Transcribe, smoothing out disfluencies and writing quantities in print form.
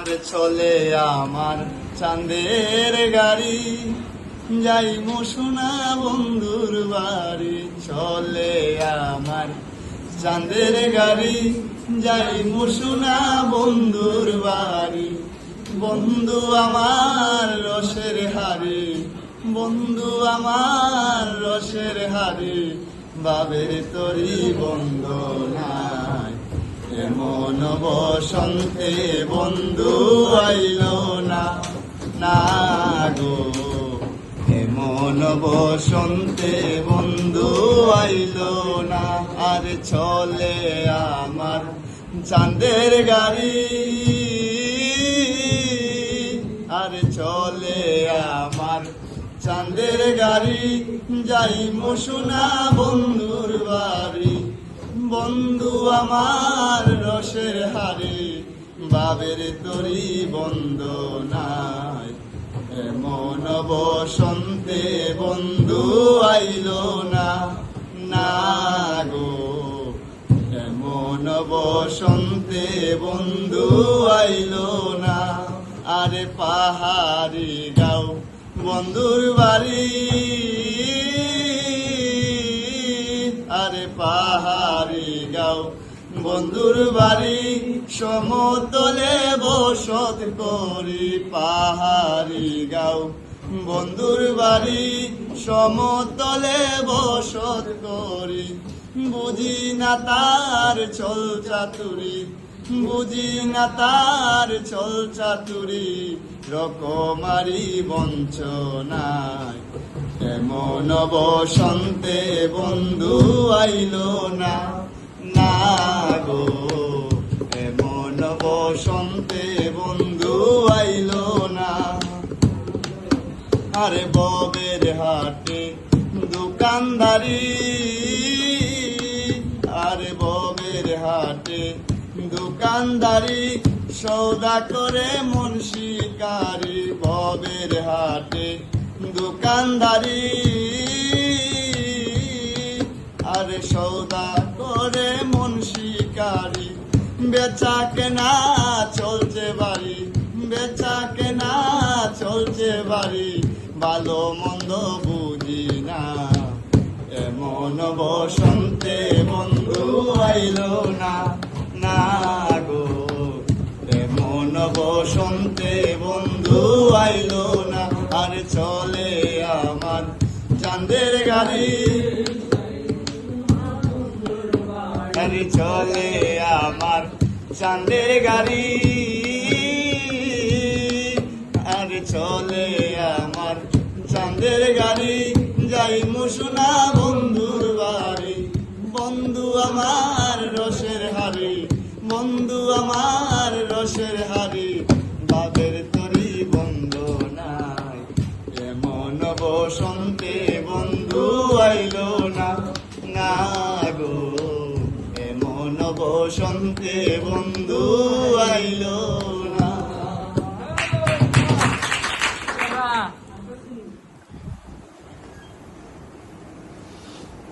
আরে চলে আমার চাঁদের গাড়ি, যাই সোনা বন্ধুর বাড়ি। চলে আমার চাঁদের গাড়ি, যাই সোনা বন্ধুর বাড়ি। বন্ধু আমার রসের হাড়ি, বন্ধু আমার রসের হাড়ি, বাবের তরি বন্ধ নাই। এমন বসন্তে বন্ধু আইল না, না গো। এমন বসন্তে বন্ধু আইল না। আর চলে আমার চাঁদের গাড়ি, আর চলে আমার চাঁদের গাড়ি, যাই সোনা বন্ধুর বাড়ি। বন্ধু আমার রসের হাড়ি, বাবের তরি বন্ধ নাই। এমন বসন্তে বন্ধু আইল না, না গো। এমন বসন্তে বন্ধু আইল না। আরে পাহাড়ি গাও বন্ধুর বাড়ি, আরে পাহাড়ি গাও বন্ধুর বাড়ি, সমতলে বসত করি। পাহাড়ি গাও বন্ধুর বাড়ি, সমতলে বসত করি। বুঝি না তার চল চাতুরি, বুঝি না তার চল চাতুরি, রকমারি বঞ্চনায়। এমন বসন্তে বন্ধু আইল না, না গো। এমন বসন্তে বন্ধু আইল না। আরে ববের হাটে দোকানদারি, আরে ববের হাটে দোকানদারি, সৌদা করে মন শিকারি। ববের হাটে দোকানদারি, আরে সৌদা করে মন শিকারি। বেচা কেনা চলছে বাড়ি, বেচা কেনা চলছে বাড়ি, ভালো মন্দ বুঝি না। এমন বসন্তে বন্ধু আইল না, না গো। এমন বসন্তে বন্ধু আইল না। আর চলে আমার চাঁদের গাড়ি, আর চলে আমার চাঁদের গাড়ি, আর চলে আমার চাঁদের গাড়ি, যাই সোনা বন্ধুর বাড়ি। বন্ধু আমার রসের হাড়ি, বন্ধু আমার রসের হাড়ি, বাবের তরি বন্ধ নাই। এমন বসন্তে বন্ধু আইল না, না গো। এমন বসন্তে বন্ধু আইল